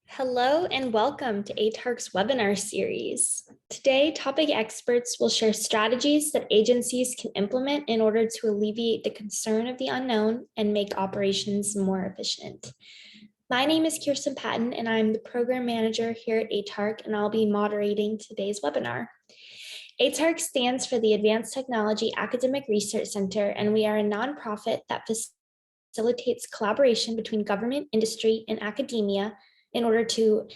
Hello and welcome to ATARC's webinar series. Today, topic experts will share strategies that agencies can implement in order to alleviate the concern of the unknown and make operations more efficient. My name is Kirsten Patton and I'm the program manager here at ATARC, and I'll be moderating today's webinar. ATARC stands for the Advanced Technology Academic Research Center, and we are a nonprofit that facilitates collaboration between government, industry, and academia in order to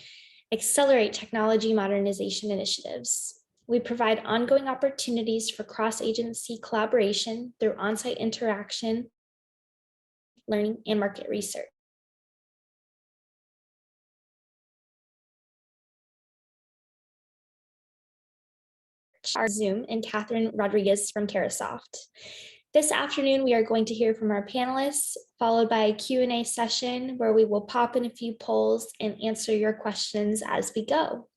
accelerate technology modernization initiatives. We provide ongoing opportunities for cross-agency collaboration through on-site interaction, learning, and market research. Our Zoom and Catherine Rodriguez from TerraSoft. This afternoon, we are going to hear from our panelists, followed by a Q&A session where we will pop in a few polls and answer your questions as we go.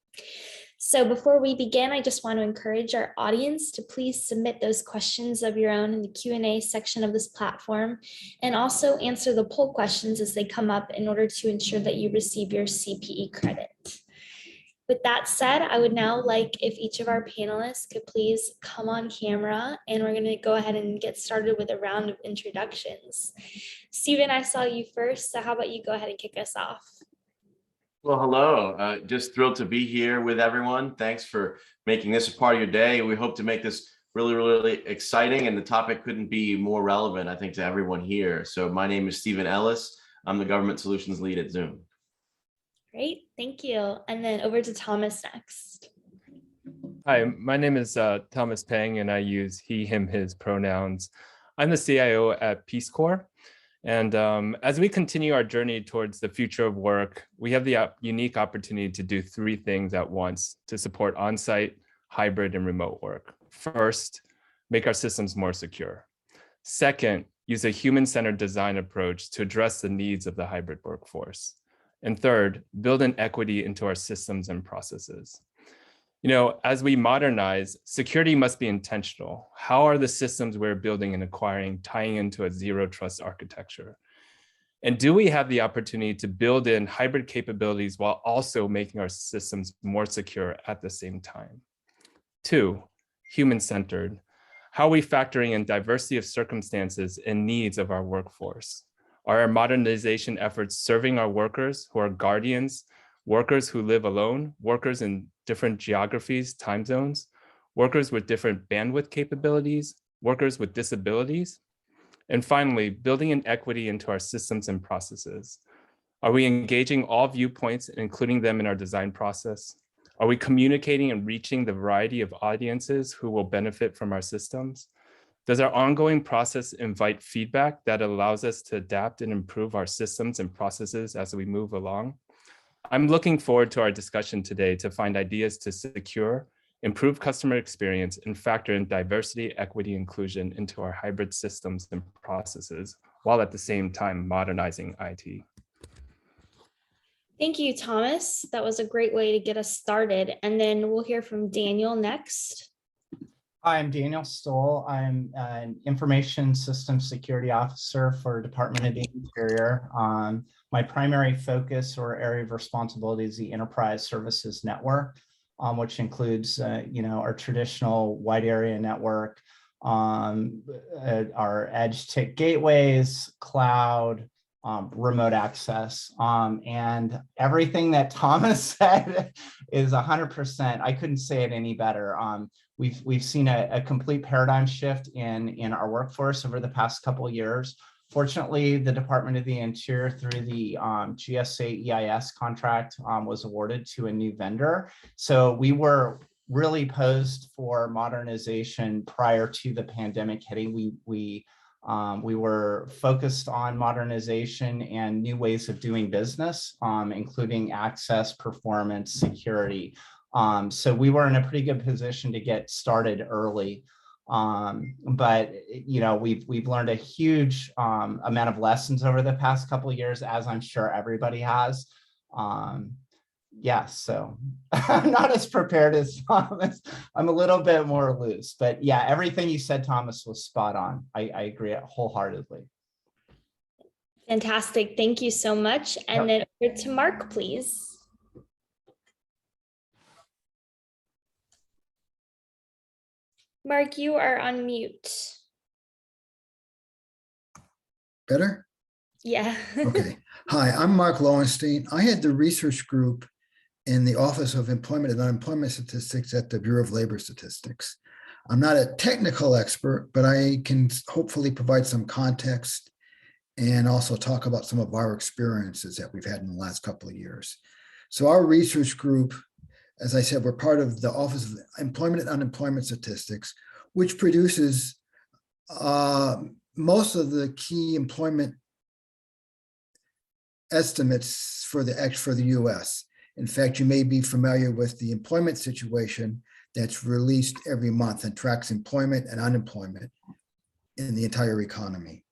So before we begin, I just want to encourage our audience to please submit those questions of your own in the Q&A section of this platform, and also answer the poll questions as they come up in order to ensure that you receive your CPE credit. With that said, I would now like if each of our panelists could please come on camera, and we're going to go ahead and get started with a round of introductions. Stephen, I saw you first, so how about you go ahead and kick us off? Well, hello. Just thrilled to be here with everyone. Thanks for making this a part of your day. We hope to make this really exciting, and the topic couldn't be more relevant, I think, to everyone here. So my name is Stephen Ellis. I'm the Government Solutions Lead at Zoom. Great, thank you. And then over to Thomas next. Hi, my name is Thomas Peng, and I use he, him, his pronouns. I'm the CIO at Peace Corps. And as we continue our journey towards the future of work, we have the unique opportunity to do three things at once to support on-site, hybrid, and remote work. First, make our systems more secure. Second, use a human-centered design approach to address the needs of the hybrid workforce. And third, build an equity into our systems and processes. You know, as we modernize, security must be intentional. How are the systems we're building and acquiring tying into a zero trust architecture? And do we have the opportunity to build in hybrid capabilities while also making our systems more secure at the same time? Two, human-centered. How are we factoring in diversity of circumstances and needs of our workforce? Are our modernization efforts serving our workers who are guardians, workers who live alone, workers in different geographies, time zones, workers with different bandwidth capabilities, workers with disabilities? And finally, building an equity into our systems and processes. Are we engaging all viewpoints and including them in our design process? Are we communicating and reaching the variety of audiences who will benefit from our systems? Does our ongoing process invite feedback that allows us to adapt and improve our systems and processes as we move along? I'm looking forward to our discussion today to find ideas to secure, improve customer experience, and factor in diversity, equity, inclusion into our hybrid systems and processes, while at the same time modernizing IT. Thank you, Thomas. That was a great way to get us started. And then we'll hear from Daniel next. Hi, I'm Daniel Stoll. I'm an Information Systems Security Officer for Department of the Interior. My primary focus or area of responsibility is the Enterprise Services Network, which includes our traditional wide area network, our edge TIC gateways, cloud, remote access, and everything that Thomas said is 100%. I couldn't say it any better. We've seen a complete paradigm shift in our workforce over the past couple of years. Fortunately, the Department of the Interior, through the GSA EIS contract, was awarded to a new vendor. So we were really posed for modernization prior to the pandemic hitting. We were focused on modernization and new ways of doing business, including access, performance, security. So we were in a pretty good position to get started early. But we've learned a huge amount of lessons over the past couple of years, as I'm sure everybody has. Yeah, so I'm not as prepared as Thomas. I'm a little bit more loose, but yeah, everything you said, Thomas, was spot on. I agree wholeheartedly. Fantastic. Thank you so much. And then over to Mark, please. Mark, you are on mute. Better? Yeah. Okay. Hi, I'm Mark Lowenstein. I had the research group in the Office of Employment and Unemployment Statistics at the Bureau of Labor Statistics. I'm not a technical expert, but I can hopefully provide some context and also talk about some of our experiences that we've had in the last couple of years. So our research group, as I said, we're part of the Office of Employment and Unemployment Statistics, which produces most of the key employment estimates for the US. In fact, you may be familiar with the employment situation that's released every month and tracks employment and unemployment in the entire economy.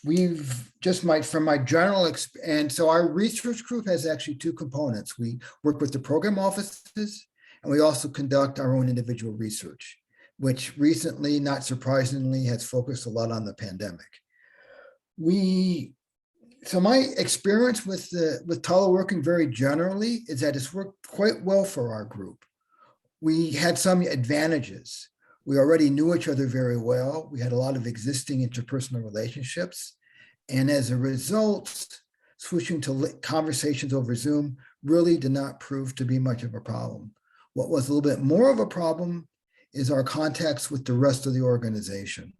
We've just from my general and so our research group has actually two components. We work with the program offices, and we also conduct our own individual research, which recently, not surprisingly, has focused a lot on the pandemic. So my experience with teleworking very generally is that it's worked quite well for our group. We had some advantages. We already knew each other very well. We had a lot of existing interpersonal relationships. And as a result, switching to conversations over Zoom really did not prove to be much of a problem. What was a little bit more of a problem is our contacts with the rest of the organization.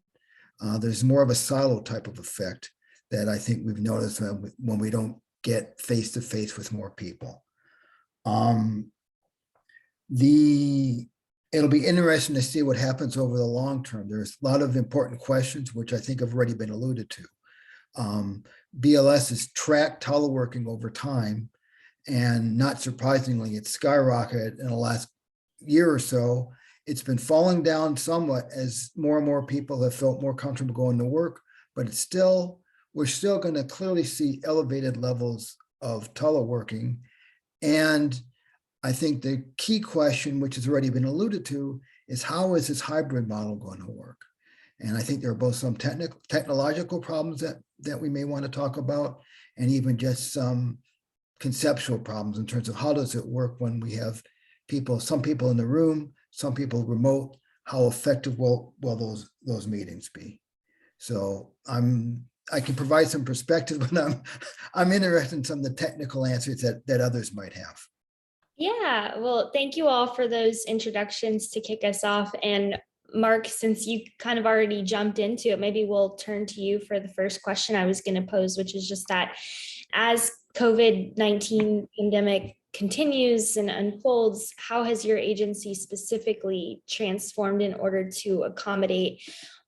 There's more of a silo type of effect that I think we've noticed when we don't get face-to-face with more people. It'll be interesting to see what happens over the long term. There's a lot of important questions, which I think have already been alluded to. BLS has tracked teleworking over time, and not surprisingly, it's skyrocketed in the last year or so. It's been falling down somewhat as more and more people have felt more comfortable going to work, but we're still going to clearly see elevated levels of teleworking. And I think the key question, which has already been alluded to, is how is this hybrid model going to work? And I think there are both some technological problems that we may want to talk about, and even just some conceptual problems in terms of how does it work when we have some people in the room, some people remote, how effective will those meetings be? So I can provide some perspective, but I'm interested in some of the technical answers that others might have. Yeah, well, thank you all for those introductions to kick us off. And Mark, since you kind of already jumped into it, maybe we'll turn to you for the first question I was going to pose, which is just that as COVID-19 pandemic continues and unfolds, how has your agency specifically transformed in order to accommodate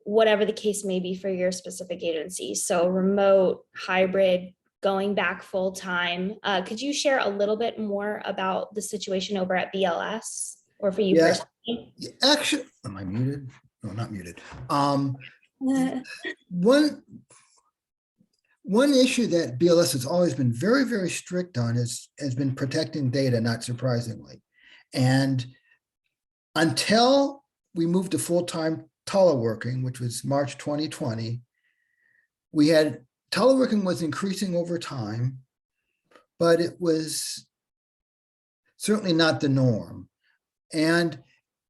whatever the case may be for your specific agency? So remote, hybrid, going back full time. Could you share a little bit more about the situation over at BLS, or for you personally? Actually, am I muted? No, not muted. One issue that BLS has always been very, very strict on has been protecting data, not surprisingly. And until we moved to full-time teleworking, which was March 2020, teleworking was increasing over time, but it was certainly not the norm. And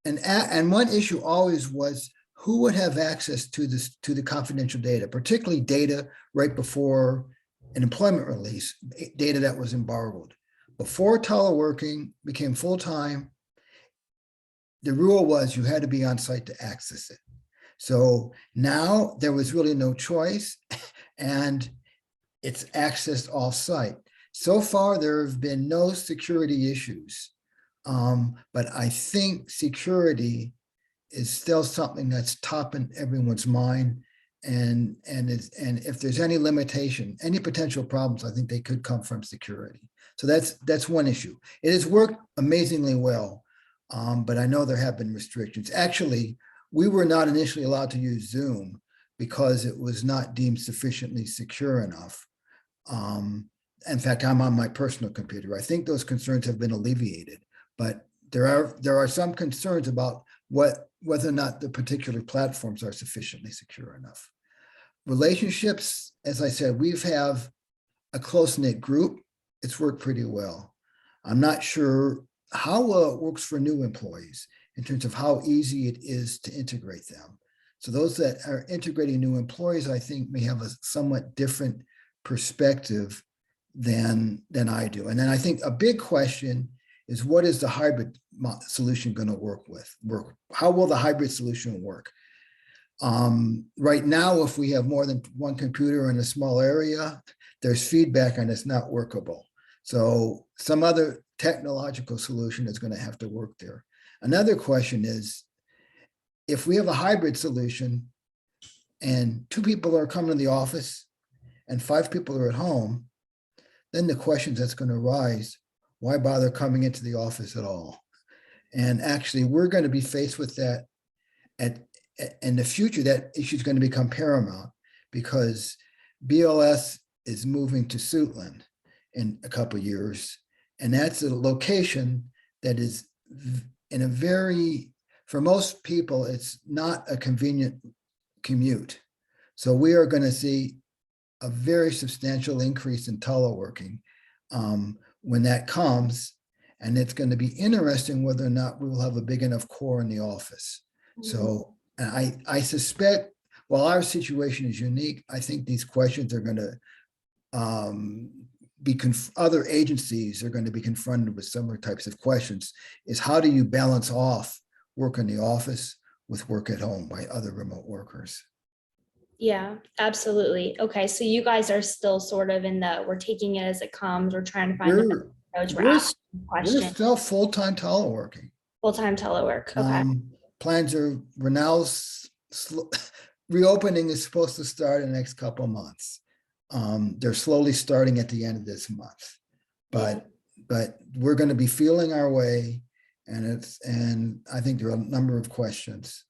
one issue always was who would have access to the confidential data, particularly data right before an employment release, data that was embargoed. Before teleworking became full-time, the rule was you had to be on site to access it. So now there was really no choice, and it's accessed off-site. So far, there have been no security issues, but I think security is still something that's top in everyone's mind, and if there's any limitation, any potential problems, I think they could come from security. So that's one issue. It has worked amazingly well, but I know there have been restrictions. Actually, we were not initially allowed to use Zoom because it was not deemed sufficiently secure enough. In fact, I'm on my personal computer. I think those concerns have been alleviated, but there are some concerns about whether or not the particular platforms are sufficiently secure enough. Relationships, as I said, we have a close-knit group. It's worked pretty well. I'm not sure how well it works for new employees. in terms of how easy it is to integrate them. So those that are integrating new employees, I think, may have a somewhat different perspective than I do. And then I think a big question is, what is the hybrid solution going to work? How will the hybrid solution work? Right now, if we have more than one computer in a small area, there's feedback and it's not workable. So some other technological solution is going to have to work there. Another question is, if we have a hybrid solution and 2 people are coming to the office and 5 people are at home, then the questions that's going to arise, why bother coming into the office at all? And actually, we're going to be faced with that in the future. That issue is going to become paramount because BLS is moving to Suitland in a couple of years. And that's a location that is in a very, for most people, it's not a convenient commute. So we are going to see a very substantial increase in teleworking when that comes. And it's going to be interesting whether or not we will have a big enough core in the office. So I suspect, while our situation is unique, I think these questions are going to other agencies are going to be confronted with similar types of questions, is how do you balance off work in the office with work at home by other remote workers? Yeah, absolutely. Okay, so you guys are still sort of in the, we're taking it as it comes, we're trying to find the best approach, we're asking We're questions, still full-time teleworking. full-time telework. Okay. We're now reopening is supposed to start in the next couple of months. They're slowly starting at the end of this month, but we're going to be feeling our way, and I think there are a number of questions.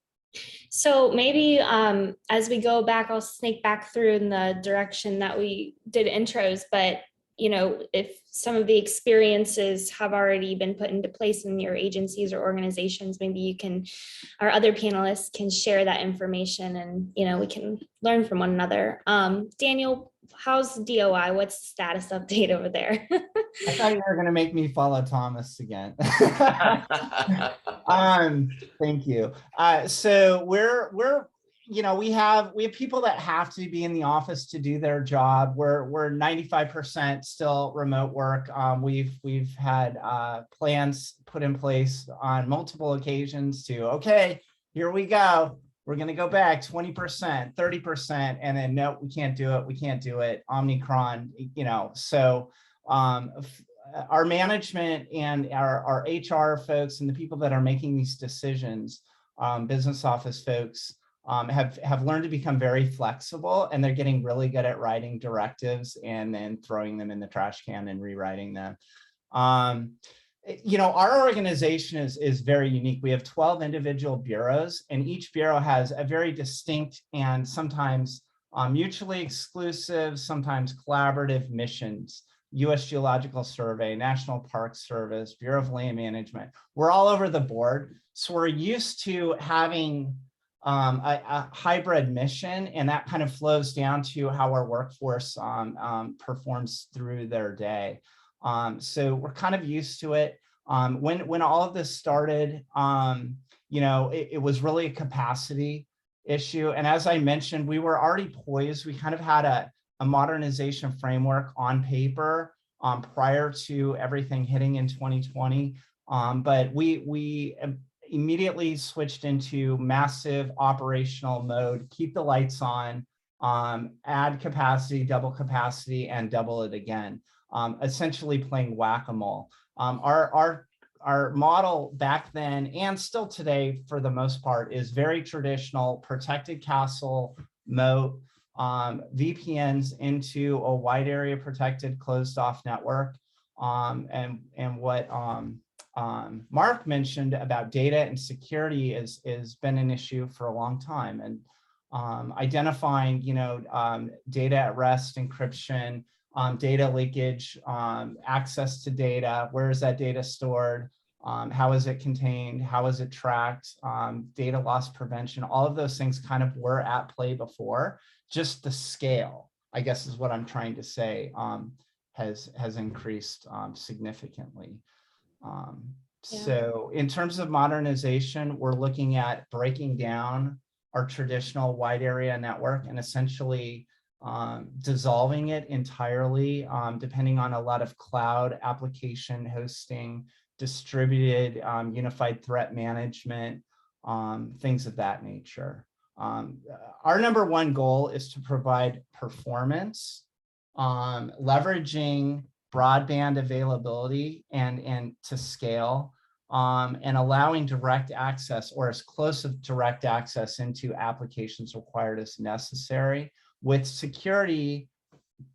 So maybe as we go back, I'll snake back through in the direction that we did intros, but if some of the experiences have already been put into place in your agencies or organizations, maybe you can, our other panelists can share that information, and we can learn from one another. Daniel, how's DOI? What's the status update over there? I thought you were going to make me follow Thomas again. Thank you. So we're we have people that have to be in the office to do their job. We're 95% still remote work. We've had plans put in place on multiple occasions to, okay, here we go. We're going to go back 20%, 30%, and then no, we can't do it. We can't do it. Omicron, so our management and our HR folks and the people that are making these decisions, business office folks, have learned to become very flexible, and they're getting really good at writing directives and then throwing them in the trash can and rewriting them. Our organization is very unique. We have 12 individual bureaus, and each bureau has a very distinct and sometimes mutually exclusive, sometimes collaborative missions. U.S. Geological Survey, National Park Service, Bureau of Land Management. We're all over the board. So we're used to having a hybrid mission, and that kind of flows down to how our workforce performs through their day. So we're kind of used to it. When all of this started, it was really a capacity issue. And as I mentioned, we were already poised. We kind of had a modernization framework on paper prior to everything hitting in 2020. But we immediately switched into massive operational mode, keep the lights on, add capacity, double capacity, and double it again, essentially playing whack-a-mole. Our model back then, and still today for the most part, is very traditional, protected castle, moat, VPNs into a wide area protected closed off network. And what Mark mentioned about data and security is been an issue for a long time, and identifying data at rest, encryption, data leakage, access to data, where is that data stored, how is it contained, how is it tracked, data loss prevention, all of those things kind of were at play before. Just the scale, I guess, is what I'm trying to say, has increased significantly. Yeah. So in terms of modernization, we're looking at breaking down our traditional wide area network and essentially dissolving it entirely, depending on a lot of cloud application hosting, distributed unified threat management, things of that nature. Our number one goal is to provide performance, leveraging broadband availability and to scale, and allowing direct access or as close of direct access into applications required as necessary, with security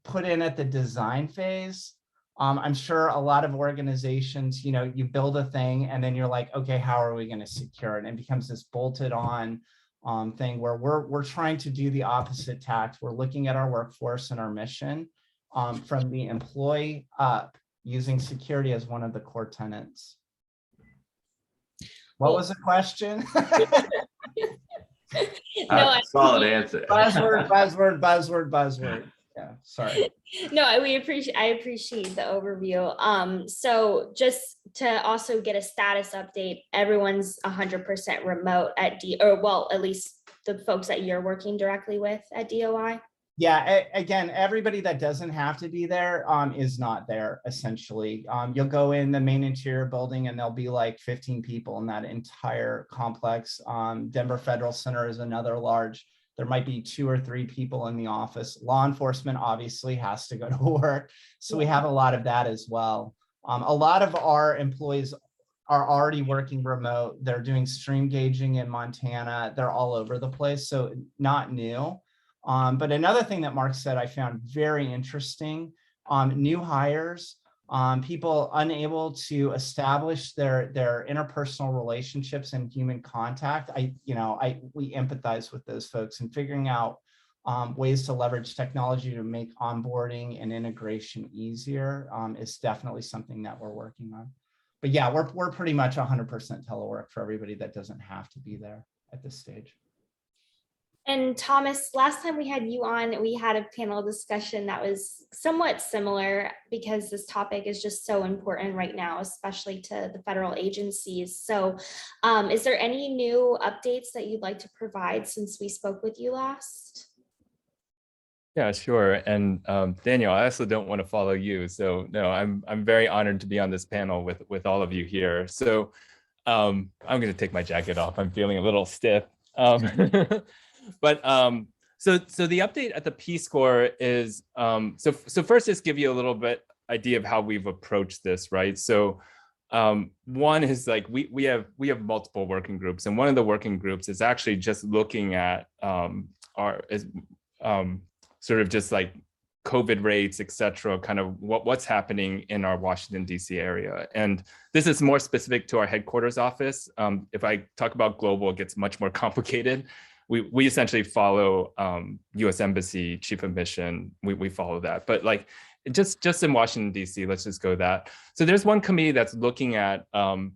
put in at the design phase. I'm sure a lot of organizations, you build a thing and then you're like, okay, how are we going to secure it? And it becomes this bolted on thing where we're trying to do the opposite tact. We're looking at our workforce and our mission from the employee up, using security as one of the core tenets. What was the question? No, Solid answer. Buzzword. Yeah, sorry. No, I appreciate the overview. So just to also get a status update, everyone's 100% remote at at least the folks that you're working directly with at DOI. Yeah, again, everybody that doesn't have to be there is not there, essentially. You'll go in the main interior building and there'll be like 15 people in that entire complex. Denver Federal Center is another large. There might be 2 or 3 people in the office. Law enforcement obviously has to go to work. So we have a lot of that as well. A lot of our employees are already working remote. They're doing stream gauging in Montana. They're all over the place, so not new. But another thing that Mark said I found very interesting, new hires, people unable to establish their interpersonal relationships and human contact. We empathize with those folks, and figuring out ways to leverage technology to make onboarding and integration easier is definitely something that we're working on. But yeah, we're pretty much 100% telework for everybody that doesn't have to be there at this stage. And Thomas, last time we had you on, we had a panel discussion that was somewhat similar, because this topic is just so important right now, especially to the federal agencies. So is there any new updates that you'd like to provide since we spoke with you last? Yeah, sure. And Daniel, I also don't want to follow you. So no, I'm very honored to be on this panel with all of you here. So I'm going to take my jacket off. I'm feeling a little stiff. But so the update at the Peace Corps is so first, just give you a little bit idea of how we've approached this, right? So one is like we have multiple working groups, and one of the working groups is actually just looking at sort of just like COVID rates, et cetera, kind of what's happening in our Washington, D.C. area. And this is more specific to our headquarters office. If I talk about global, it gets much more complicated. We essentially follow U.S. Embassy, Chief of Mission, we follow that. But like just in Washington, D.C., let's just go that. So there's one committee that's looking at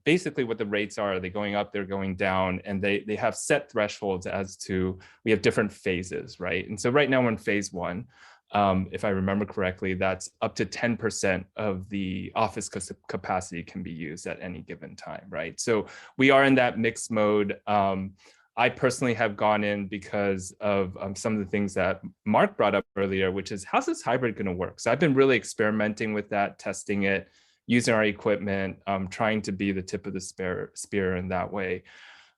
basically what the rates are. Are they going up, they're going down, and they have set thresholds as to, we have different phases, right? And so right now we're in phase 1. If I remember correctly, that's up to 10% of the office capacity can be used at any given time, right? So we are in that mixed mode. I personally have gone in because of some of the things that Mark brought up earlier, which is, how's this hybrid going to work? So I've been really experimenting with that, testing it, using our equipment, trying to be the tip of the spear in that way.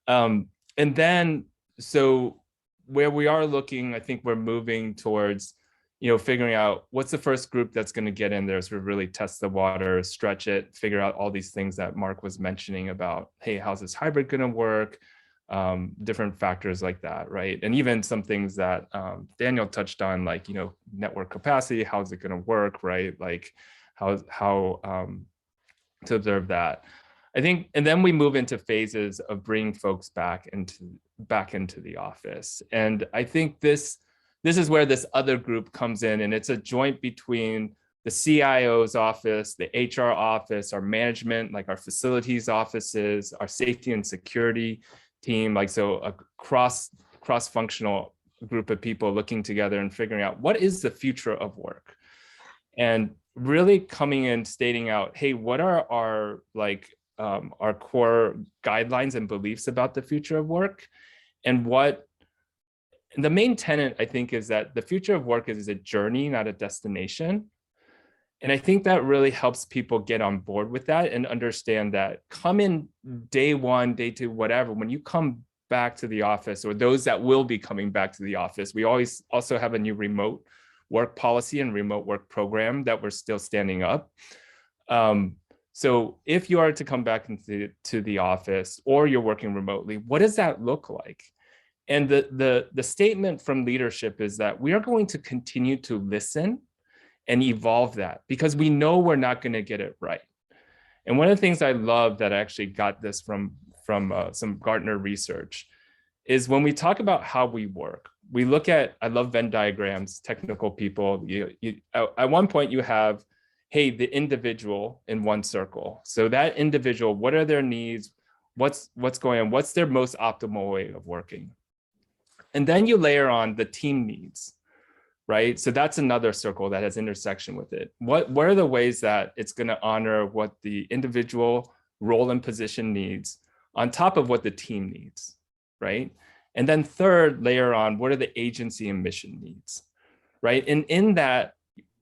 And then, so where we are looking, I think we're moving towards, figuring out what's the first group that's going to get in there, sort of really test the water, stretch it, figure out all these things that Mark was mentioning about, hey, how's this hybrid going to work? Different factors like that, right? And even some things that Daniel touched on, like, network capacity, how's it going to work, right? Like how to observe that. I think, and then we move into phases of bringing folks back into the office. And I think this is where this other group comes in, and it's a joint between the CIO's office, the HR office, our management, like our facilities offices, our safety and security team, like, so a cross-functional group of people looking together and figuring out what is the future of work, and really coming in, stating out, hey, what are our like our core guidelines and beliefs about the future of work. And the main tenet, I think, is that the future of work is a journey, not a destination. And I think that really helps people get on board with that and understand that come in day one, day two, whatever, when you come back to the office, or those that will be coming back to the office, we always also have a new remote work policy and remote work program that we're still standing up. So if you are to come back into the office or you're working remotely, what does that look like? And the statement from leadership is that we are going to continue to listen and evolve that, because we know we're not going to get it right. And one of the things I love that I actually got this from some Gartner research is when we talk about how we work, we look at, I love Venn diagrams, technical people. At one point you have, hey, the individual in one circle. So that individual, what are their needs? What's going on? What's their most optimal way of working? And then you layer on the team needs, right? So that's another circle that has intersection with it. What are the ways that it's going to honor what the individual role and position needs on top of what the team needs, right? And then third, layer on what are the agency and mission needs, right? And in that,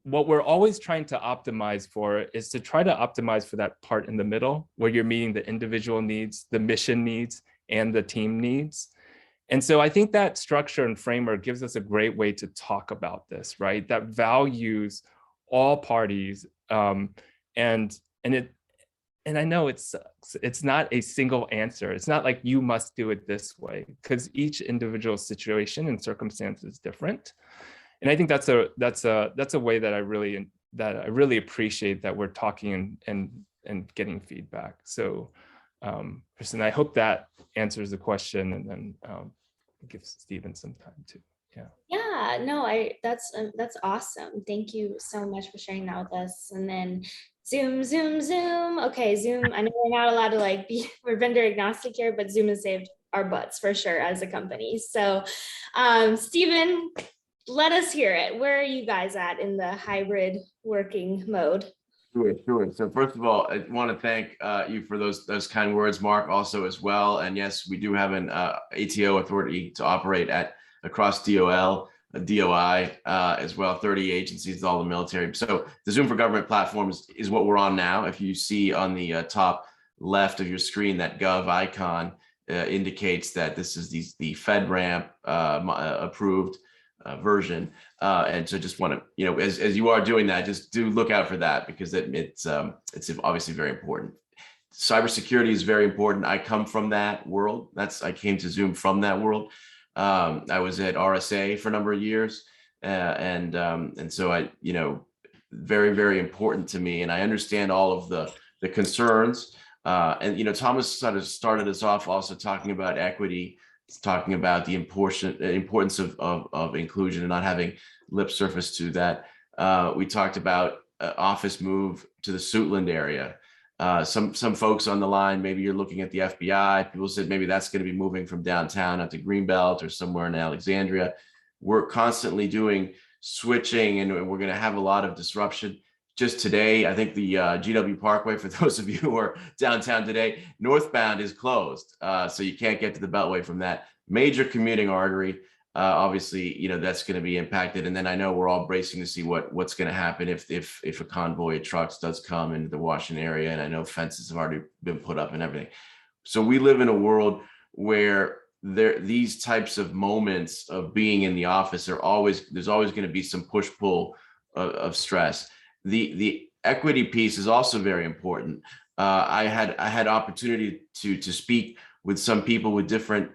what we're always trying to optimize for is to try to optimize for that part in the middle where you're meeting the individual needs, the mission needs, and the team needs. And so I think that structure and framework gives us a great way to talk about this, right? That values all parties, and I know it sucks. It's not a single answer. It's not like you must do it this way, because each individual situation and circumstance is different. And I think that's a way that I really appreciate that we're talking and getting feedback. So, Kristen, I hope that answers the question, and then gives Stephen some time too. Yeah, no, that's awesome. Thank you so much for sharing that with us. And then Zoom. Okay, Zoom. I know we're not allowed to we're vendor agnostic here, but Zoom has saved our butts for sure as a company. So, Stephen, let us hear it. Where are you guys at in the hybrid working mode? Sure. So first of all, I want to thank you for those kind words, Mark, also as well. And yes, we do have an ATO authority to operate across DOL, DOI as well, 30 agencies, all the military. So the Zoom for Government platform is what we're on now. If you see on the top left of your screen, that Gov icon indicates that this is the FedRAMP approved version. And so just want to, as you are doing that, just do look out for that, because it's obviously very important. Cybersecurity is very important. I come from that world. I came to Zoom from that world. I was at RSA for a number of years. And so very, very important to me. And I understand all of the concerns. And Thomas sort of started us off also talking about equity, talking about the importance of inclusion and not having lip service to that. We talked about office move to the Suitland area. Some folks on the line, maybe you're looking at the FBI. People said maybe that's going to be moving from downtown out to Greenbelt or somewhere in Alexandria. We're constantly doing switching, and we're going to have a lot of disruption. Just today, I think the GW Parkway, for those of you who are downtown today, northbound is closed. So you can't get to the Beltway from that major commuting artery. Obviously, that's going to be impacted. And then I know we're all bracing to see what's going to happen if a convoy of trucks does come into the Washington area. And I know fences have already been put up and everything. So we live in a world where these types of moments of being in the office there's always going to be some push-pull of stress. The equity piece is also very important. I had opportunity to speak with some people with different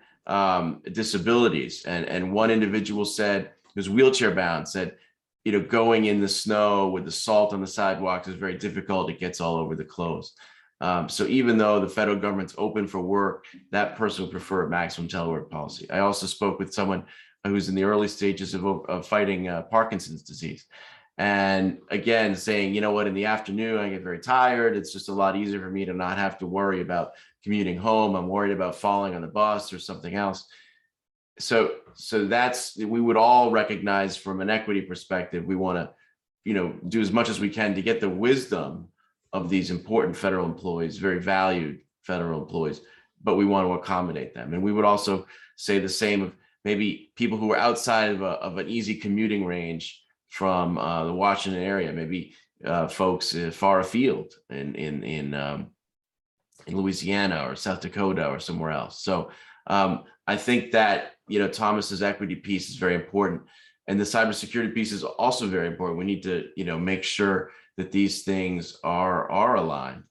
disabilities, and one individual said, who's wheelchair bound, said, going in the snow with the salt on the sidewalks is very difficult. It gets all over the clothes. So even though the federal government's open for work, that person would prefer a maximum telework policy. I also spoke with someone who's in the early stages of fighting Parkinson's disease. And again, saying, in the afternoon, I get very tired. It's just a lot easier for me to not have to worry about commuting home. I'm worried about falling on the bus or something else. So we would all recognize from an equity perspective, we want to, do as much as we can to get the wisdom of these important federal employees, very valued federal employees, but we want to accommodate them. And we would also say the same of maybe people who are outside of an easy commuting range from the Washington area, maybe folks far afield in Louisiana or South Dakota or somewhere else. So I think that, Thomas's equity piece is very important. And the cybersecurity piece is also very important. We need to, make sure that these things are aligned.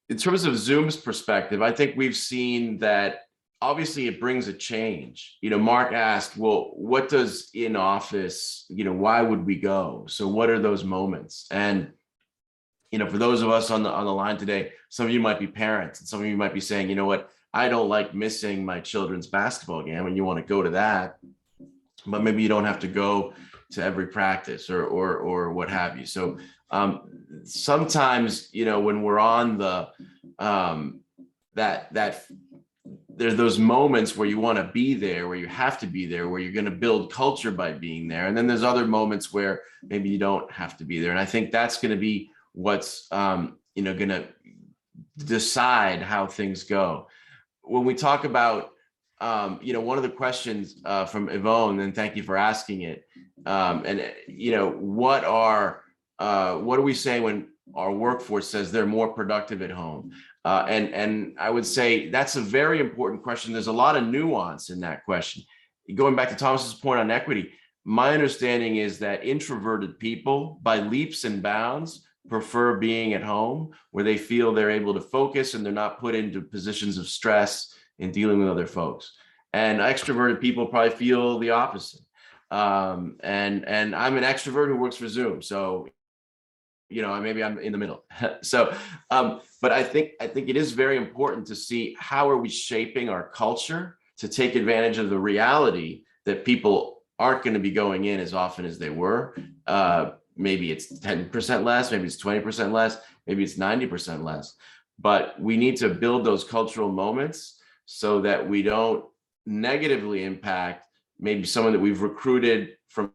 In terms of Zoom's perspective, I think we've seen that obviously it brings a change. Mark asked, well, what does in office, why would we go? So what are those moments? And, for those of us on the line today, some of you might be parents and some of you might be saying, you know what, I don't like missing my children's basketball game, and you want to go to that, but maybe you don't have to go to every practice or what have you. So sometimes, when we're on the that there's those moments where you want to be there, where you have to be there, where you're going to build culture by being there. And then there's other moments where maybe you don't have to be there. And I think that's going to be what's going to decide how things go. When we talk about one of the questions from Yvonne, and thank you for asking it. What are we saying when our workforce says they're more productive at home? And I would say that's a very important question. There's a lot of nuance in that question. Going back to Thomas's point on equity, my understanding is that introverted people, by leaps and bounds, prefer being at home where they feel they're able to focus and they're not put into positions of stress in dealing with other folks. And extroverted people probably feel the opposite. And I'm an extrovert who works for Zoom, so maybe I'm in the middle. So, but I think it is very important to see how are we shaping our culture to take advantage of the reality that people aren't going to be going in as often as they were. Maybe it's 10% less, maybe it's 20% less, maybe it's 90% less. But we need to build those cultural moments so that we don't negatively impact maybe someone that we've recruited from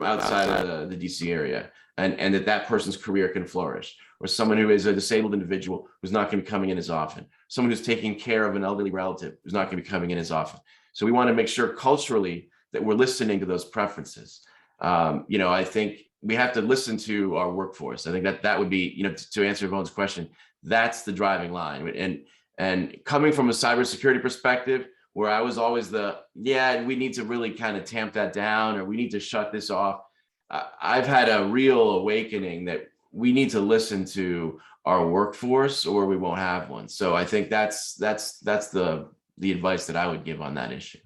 outside of the DC area, and that person's career can flourish, or someone who is a disabled individual who's not going to be coming in as often, someone who's taking care of an elderly relative who's not going to be coming in as often. So we want to make sure culturally that we're listening to those preferences. I think we have to listen to our workforce. I think that would be, to answer Yvonne's question, that's the driving line. And coming from a cybersecurity perspective, where I was always we need to really kind of tamp that down, or we need to shut this off. I've had a real awakening that we need to listen to our workforce or we won't have one. So I think that's the advice that I would give on that issue.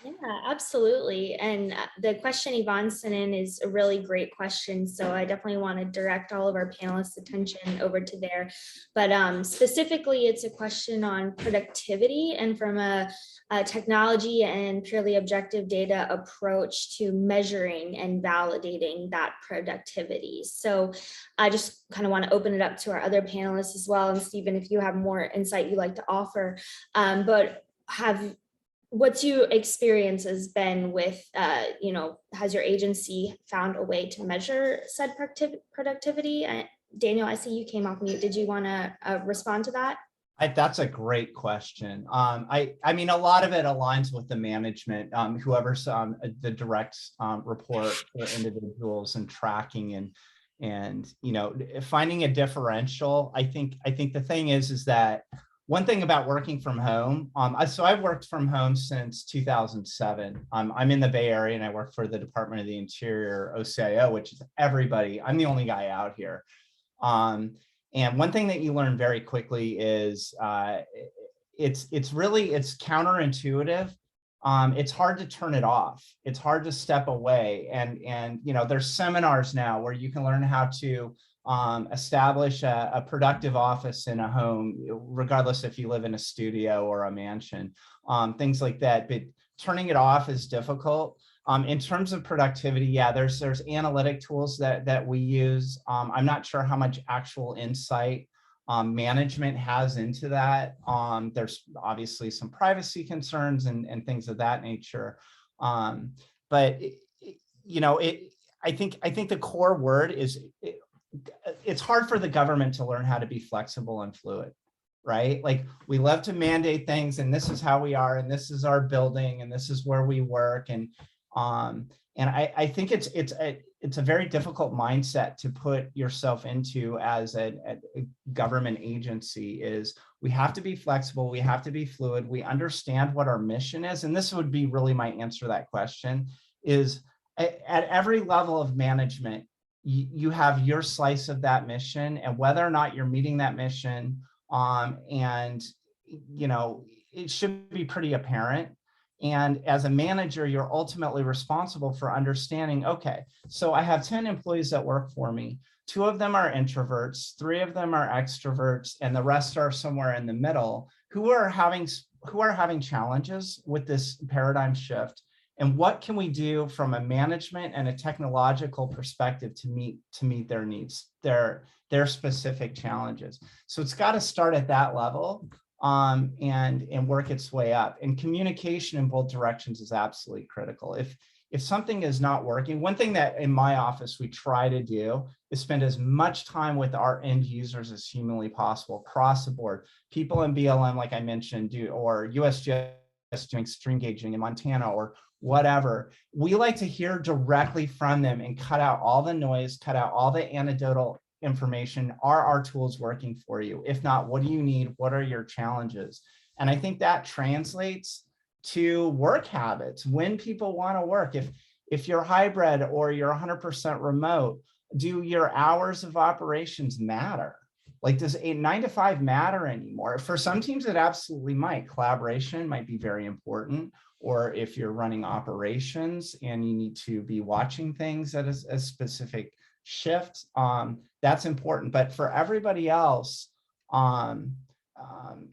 Yeah, absolutely. And the question Yvonne sent in is a really great question. So I definitely want to direct all of our panelists' attention over to there. But specifically, it's a question on productivity and from a technology and purely objective data approach to measuring and validating that productivity. So I just kind of want to open it up to our other panelists as well. And Stephen, if you have more insight you'd like to offer, what's your experience has been with, has your agency found a way to measure said productivity? Daniel, I see you came off mute. Did you want to respond to that? That's a great question. I mean, a lot of it aligns with the management, whoever's the direct report for individuals and tracking and finding a differential. I think the thing is that one thing about working from home, so I've worked from home since 2007. I'm in the Bay Area and I work for the Department of the Interior, OCIO, which is everybody. I'm the only guy out here. And one thing that you learn very quickly is it's counterintuitive. It's hard to turn it off. It's hard to step away. And there's seminars now where you can learn how to establish a productive office in a home, regardless if you live in a studio or a mansion, things like that. But turning it off is difficult. In terms of productivity, yeah, there's analytic tools that we use. I'm not sure how much actual insight management has into that. There's obviously some privacy concerns and things of that nature. But think the core word is it's hard for the government to learn how to be flexible and fluid, right? Like we love to mandate things, and this is how we are, and this is our building, and this is where we work, and I think it's a very difficult mindset to put yourself into as a government agency. Is we have to be flexible, we have to be fluid, we understand what our mission is, and this would be really my answer to that question. Is at every level of management, you have your slice of that mission, and whether or not you're meeting that mission, and it should be pretty apparent. And as a manager, you're ultimately responsible for understanding, okay, so I have 10 employees that work for me. 2 of them are introverts, 3 of them are extroverts, and the rest are somewhere in the middle who are having challenges with this paradigm shift. And what can we do from a management and a technological perspective to meet their needs, their specific challenges? So it's got to start at that level, and work its way up. And communication in both directions is absolutely critical. If something is not working, one thing that in my office we try to do is spend as much time with our end users as humanly possible across the board. People in BLM, like I mentioned, or USGS doing stream gauging in Montana or whatever. We like to hear directly from them and cut out all the noise, cut out all the anecdotal information. Are our tools working for you? If not, what do you need? What are your challenges? And I think that translates to work habits. When people want to work, if you're hybrid or you're 100% remote, do your hours of operations matter? Like, does a 9 to 5 matter anymore? For some teams, it absolutely might. Collaboration might be very important. Or if you're running operations and you need to be watching things at a specific shift, that's important. But for everybody else,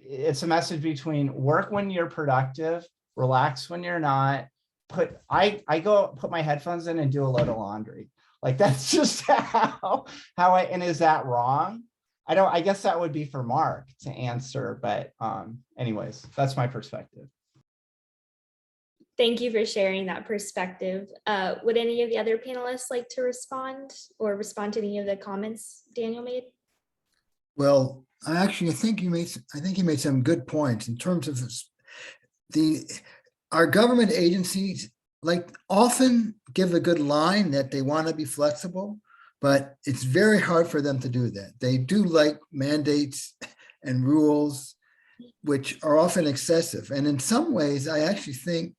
it's a message between work when you're productive, relax when you're not. I go put my headphones in and do a load of laundry. Like, that's just how and is that wrong? I guess that would be for Mark to answer, but anyways, that's my perspective. Thank you for sharing that perspective. Would any of the other panelists like to respond to any of the comments Daniel made? Well, I think you made some good points in terms of our government agencies, like, often give a good line that they want to be flexible, but it's very hard for them to do that. They do like mandates and rules, which are often excessive. And in some ways, I actually think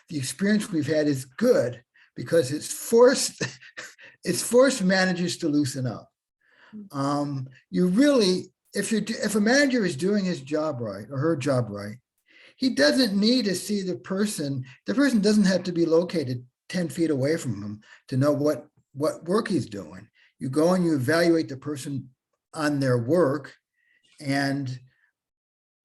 the experience we've had is good, because it's forced managers to loosen up. If a manager is doing his job right or her job right, he doesn't need to see the person. The person doesn't have to be located 10 feet away from him to know what work he's doing. You go and you evaluate the person on their work, and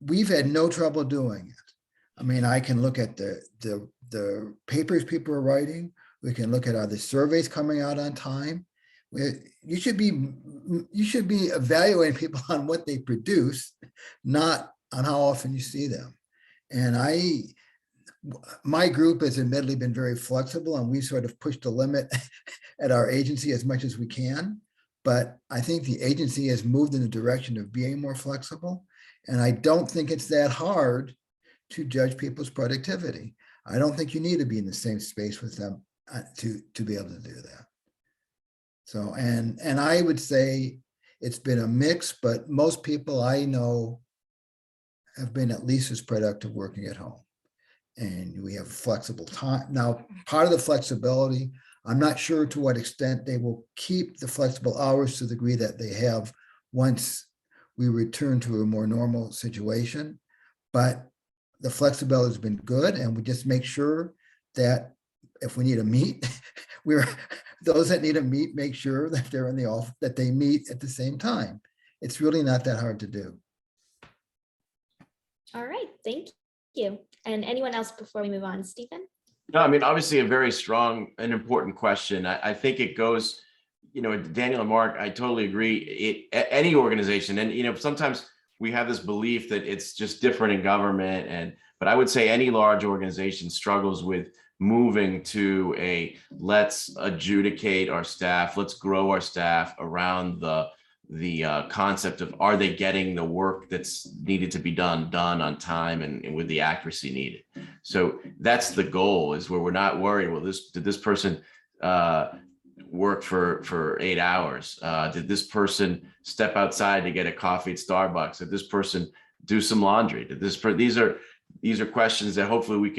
we've had no trouble doing it. I mean, I can look at the papers people are writing. We can look at are the surveys coming out on time. You should be evaluating people on what they produce, not on how often you see them. And my group has admittedly been very flexible, and we sort of pushed the limit at our agency as much as we can. But I think the agency has moved in the direction of being more flexible. And I don't think it's that hard to judge people's productivity. I don't think you need to be in the same space with them to be able to do that. So, and I would say it's been a mix, but most people I know have been at least as productive working at home. And we have flexible time. Now, part of the flexibility, I'm not sure to what extent they will keep the flexible hours to the degree that they have once we return to a more normal situation. But the flexibility has been good, and we just make sure that if we need to meet, those that need to meet, make sure that they're in the office, that they meet at the same time. It's really not that hard to do. All right, thank you. And anyone else before we move on, Stephen? No, I mean, obviously a very strong and important question. I think it goes, Daniel and Mark, I totally agree. Any organization, and sometimes we have this belief that it's just different in government, but I would say any large organization struggles with moving to a let's adjudicate our staff, let's grow our staff around the concept of, are they getting the work that's needed to be done on time and with the accuracy needed. So that's the goal, is where we're not worried, well, did this person work for 8 hours? Did this person step outside to get a coffee at Starbucks? Did this person do some laundry? Did these are questions that hopefully we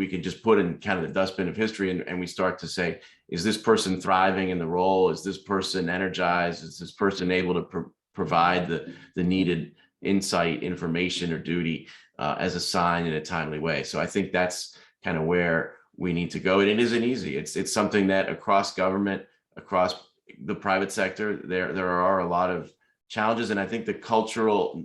can just put in kind of the dustbin of history, and we start to say, is this person thriving in the role? Is this person energized? Is this person able to provide the needed insight, information, or duty as assigned in a timely way? So I think that's kind of where we need to go. And it isn't easy. It's something that across government, across the private sector, there are a lot of challenges. And I think the cultural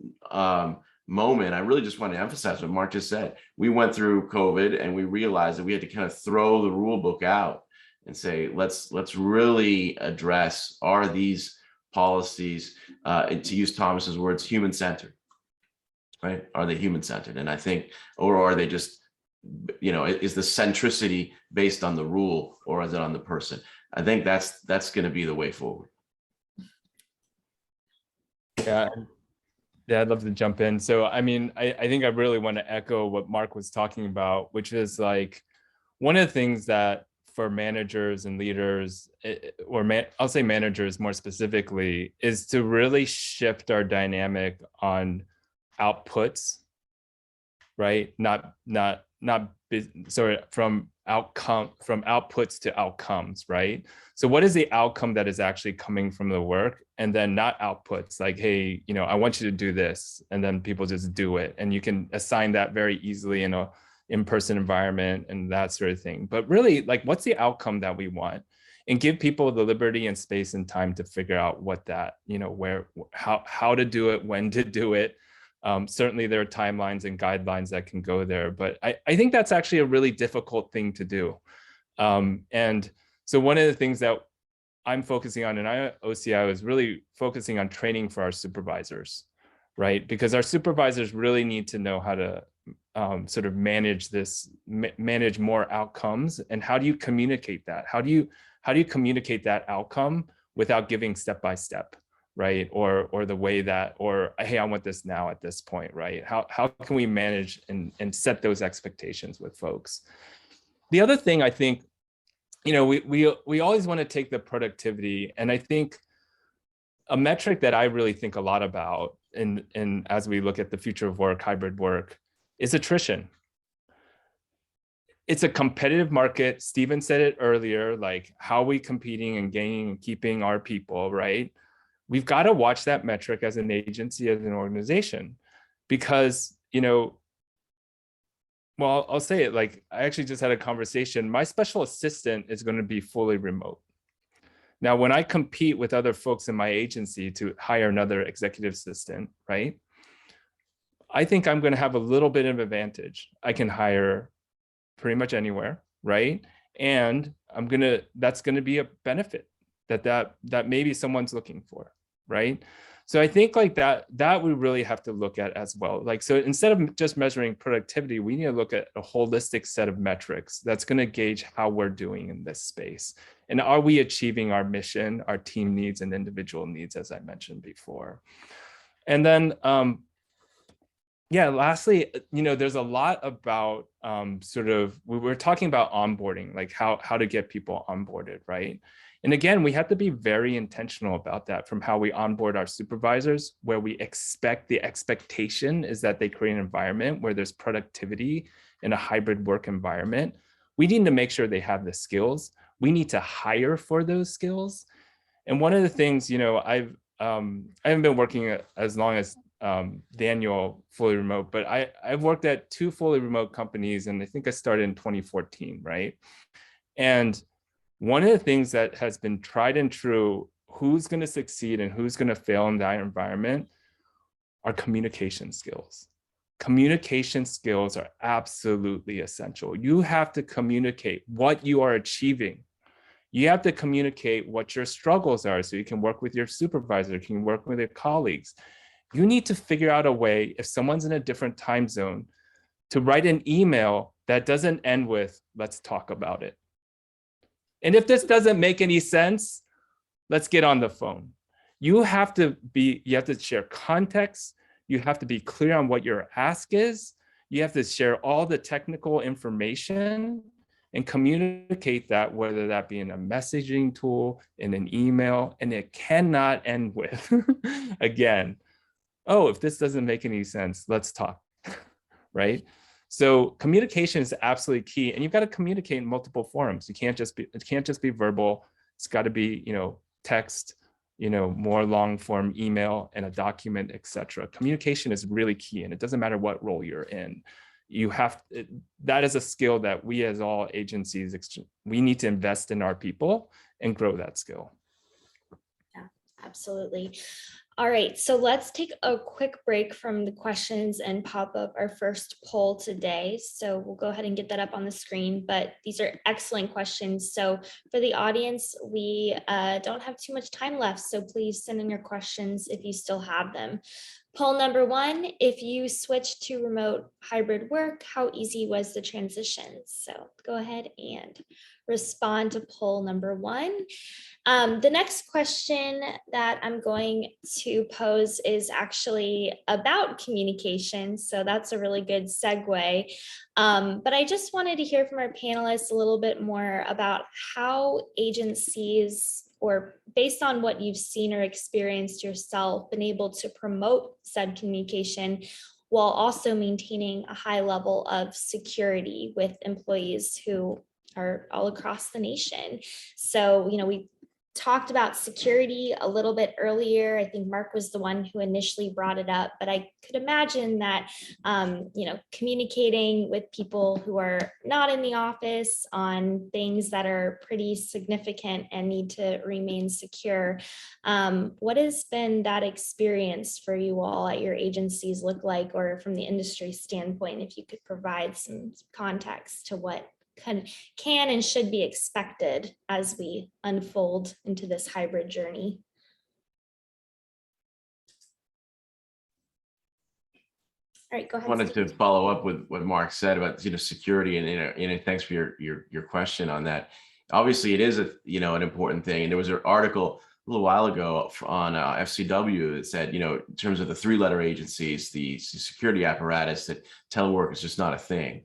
moment, I really just want to emphasize what Mark just said. We went through COVID and we realized that we had to kind of throw the rule book out and say, let's really address, are these policies, and to use Thomas's words, human-centered, right? Are they human-centered? And I think, or are they just, is the centricity based on the rule, or is it on the person? I think that's going to be the way forward. Yeah. Yeah, I'd love to jump in. So, I mean, I think I really want to echo what Mark was talking about, which is like one of the things that for managers and leaders, I'll say managers more specifically, is to really shift our dynamic on outputs, right? From outputs to outcomes, right? So what is the outcome that is actually coming from the work, and then not outputs like, hey, I want you to do this, and then people just do it, and you can assign that very easily in a in-person environment and that sort of thing. But really, like, what's the outcome that we want, and give people the liberty and space and time to figure out what that, how to do it, when to do it. Certainly there are timelines and guidelines that can go there, but I think that's actually a really difficult thing to do. And so one of the things that I'm focusing on in OCI is really focusing on training for our supervisors, right? Because our supervisors really need to know how to sort of manage more outcomes. And how do you communicate that? How do you communicate that outcome without giving step-by-step? Right? Or the way that, or hey, I want this now at this point, right? How can we manage and set those expectations with folks? The other thing, I think, we always want to take the productivity, and I think a metric that I really think a lot about in as we look at the future of work, hybrid work, is attrition. It's a competitive market. Stephen said it earlier, like, how are we competing and gaining and keeping our people, right? We've got to watch that metric as an agency, as an organization, because, well, I'll say it, like, I actually just had a conversation. My special assistant is going to be fully remote. Now, when I compete with other folks in my agency to hire another executive assistant, right, I think I'm going to have a little bit of advantage. I can hire pretty much anywhere, right? And that's going to be a benefit that maybe someone's looking for, right? So I think like that we really have to look at as well. Like, so instead of just measuring productivity, we need to look at a holistic set of metrics that's going to gauge how we're doing in this space. And are we achieving our mission, our team needs, and individual needs, as I mentioned before. And then, yeah, lastly, there's a lot about we were talking about onboarding, like how to get people onboarded, right? And again, we have to be very intentional about that, from how we onboard our supervisors, where we expect, the expectation is that they create an environment where there's productivity in a hybrid work environment. We need to make sure they have the skills. We need to hire for those skills. And one of the things, I haven't been working as long as Daniel fully remote, but I've worked at 2 fully remote companies, and I think I started in 2014, right? And one of the things that has been tried and true, who's going to succeed and who's going to fail in that environment, are communication skills. Communication skills are absolutely essential. You have to communicate what you are achieving. You have to communicate what your struggles are, so you can work with your supervisor, you can work with your colleagues. You need to figure out a way, if someone's in a different time zone, to write an email that doesn't end with, let's talk about it. And if this doesn't make any sense, let's get on the phone. You have to share context. You have to be clear on what your ask is. You have to share all the technical information and communicate that, whether that be in a messaging tool, in an email, and it cannot end with, again, oh, if this doesn't make any sense, let's talk, right? So communication is absolutely key, and you've got to communicate in multiple forums. It can't just be verbal. It's got to be, text, more long form email and a document, etc. Communication is really key, and it doesn't matter what role you're in. That is a skill that we as all agencies, we need to invest in our people and grow that skill. Yeah, absolutely. All right, so let's take a quick break from the questions and pop up our first poll today. So we'll go ahead and get that up on the screen, but these are excellent questions. So for the audience, we don't have too much time left, so please send in your questions if you still have them. Poll number 1, if you switched to remote hybrid work, how easy was the transition? So go ahead and respond to poll number 1. The next question that I'm going to pose is actually about communication. So that's a really good segue. But I just wanted to hear from our panelists a little bit more about how agencies, or based on what you've seen or experienced yourself, been able to promote said communication while also maintaining a high level of security with employees who are all across the nation. So, we talked about security a little bit earlier. I think Mark was the one who initially brought it up, but I could imagine that, communicating with people who are not in the office on things that are pretty significant and need to remain secure. What has been that experience for you all at your agencies look like, or from the industry standpoint, if you could provide some context to what can and should be expected as we unfold into this hybrid journey? All right, go ahead. I wanted to follow up with what Mark said about security, and thanks for your question on that. Obviously, it is an important thing, and there was an article a little while ago on FCW that said, in terms of the 3-letter agencies, the security apparatus, that telework is just not a thing.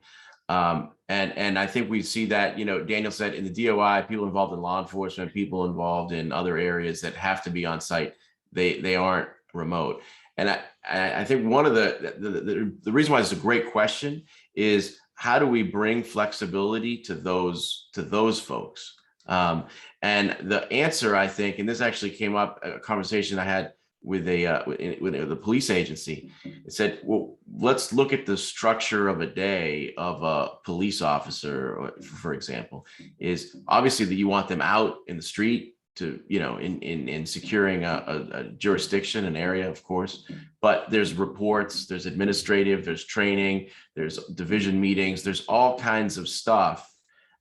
And I think we see that, Daniel said, in the DOI, people involved in law enforcement, people involved in other areas that have to be on site, they aren't remote. And I think one of the reason why it's a great question is, how do we bring flexibility to those folks? And the answer, I think, and this actually came up, a conversation I had with the police agency. It said, well, let's look at the structure of a day of a police officer, for example, is obviously that you want them out in the street to, in securing a jurisdiction, an area, of course, but there's reports, there's administrative, there's training, there's division meetings, there's all kinds of stuff.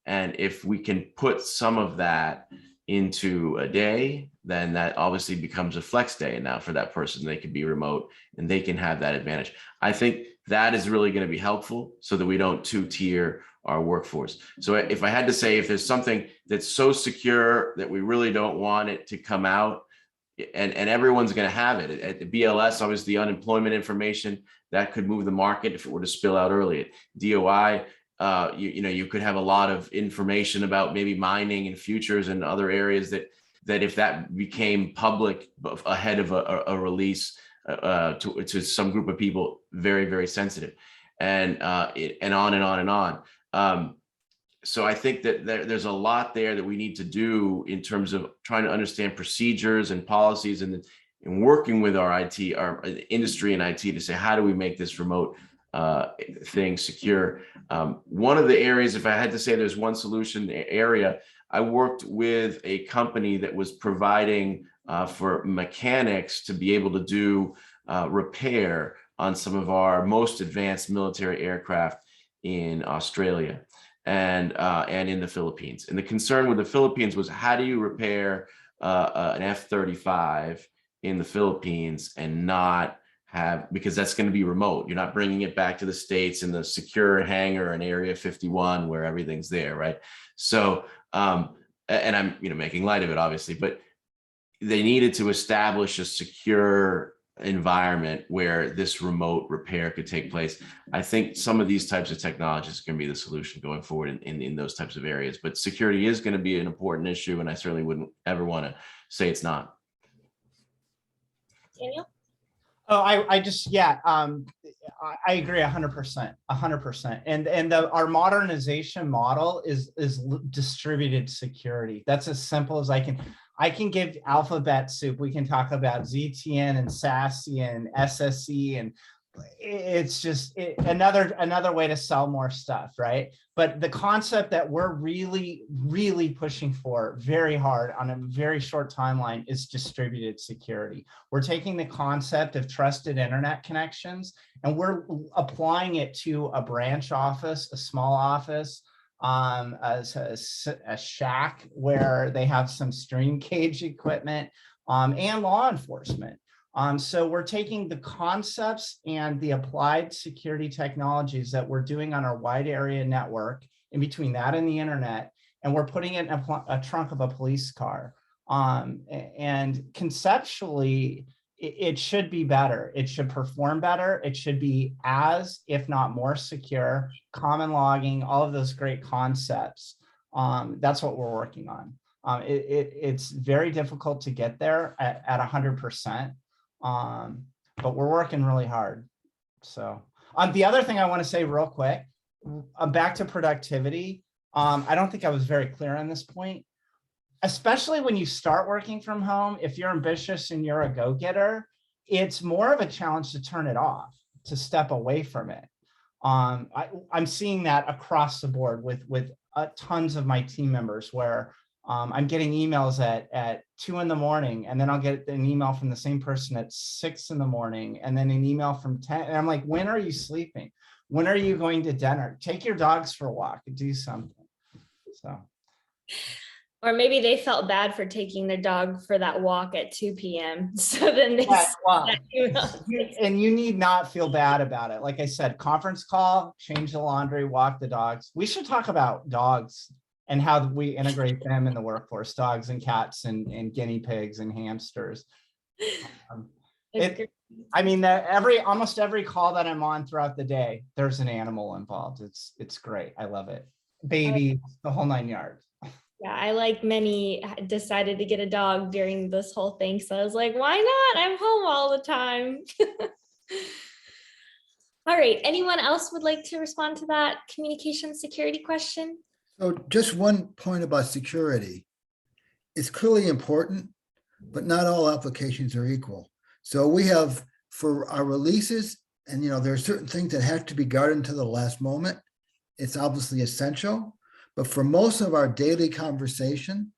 And if we can put some of that into a day, then that obviously becomes a flex day. And now for that person, they can be remote and they can have that advantage. I think that is really going to be helpful so that we don't 2-tier our workforce. So if I had to say, if there's something that's so secure that we really don't want it to come out, and everyone's going to have it at the BLS, obviously the unemployment information that could move the market if it were to spill out early. At DOI, you could have a lot of information about maybe mining and futures and other areas that if that became public ahead of a release to some group of people, very, very sensitive, and on and on and on. So I think that there's a lot there that we need to do in terms of trying to understand procedures and policies, and working with our industry and IT to say, how do we make this remote thing secure? One of the areas, if I had to say there's one solution area, I worked with a company that was providing for mechanics to be able to do repair on some of our most advanced military aircraft in Australia and in the Philippines. And the concern with the Philippines was, how do you repair an F-35 in the Philippines and not have, because that's going to be remote. You're not bringing it back to the States in the secure hangar in Area 51 where everything's there, right? So, and I'm, making light of it, obviously, but they needed to establish a secure environment where this remote repair could take place. I think some of these types of technologies can be the solution going forward in those types of areas, but security is going to be an important issue, and I certainly wouldn't ever want to say it's not. Daniel? Oh, I just, yeah, I agree 100%. And our modernization model is distributed security. That's as simple as I can give alphabet soup. We can talk about ZTN and SASE and SSE, and it's just another way to sell more stuff, right? But the concept that we're really pushing for very hard on a very short timeline is distributed security. We're taking the concept of trusted internet connections and we're applying it to a branch office, a small office, as a shack where they have some stream cage equipment, and law enforcement. So we're taking the concepts and the applied security technologies that we're doing on our wide area network in between that and the internet, and we're putting it in a trunk of a police car. And conceptually, it should be better. It should perform better. It should be as, if not more secure, common logging, all of those great concepts. That's what we're working on. It's very difficult to get there at 100%. But we're working really hard. So the other thing I want to say real quick, back to productivity. I don't think I was very clear on this point, especially when you start working from home. If you're ambitious and you're a go-getter, it's more of a challenge to turn it off, to step away from it. I'm seeing that across the board with tons of my team members where I'm getting emails at 2 in the morning, and then I'll get an email from the same person at 6 in the morning, and then an email from 10. And I'm like, when are you sleeping? When are you going to dinner? Take your dogs for a walk and do something. So. Or maybe they felt bad for taking their dog for that walk at 2 p.m. So then they and you need not feel bad about it. Like I said, conference call, change the laundry, walk the dogs. We should talk about dogs and how we integrate them in the workforce, dogs and cats and guinea pigs and hamsters. I mean, almost every call that I'm on throughout the day, there's an animal involved. It's great. I love it. Baby, the whole 9 yards. Yeah, I, like many, decided to get a dog during this whole thing. So I was like, why not? I'm home all the time. All right. Anyone else would like to respond to that communication security question? So just one point about security. It's clearly important, but not all applications are equal. So we have, for our releases, and there are certain things that have to be guarded until the last moment. It's obviously essential, but for most of our daily conversation,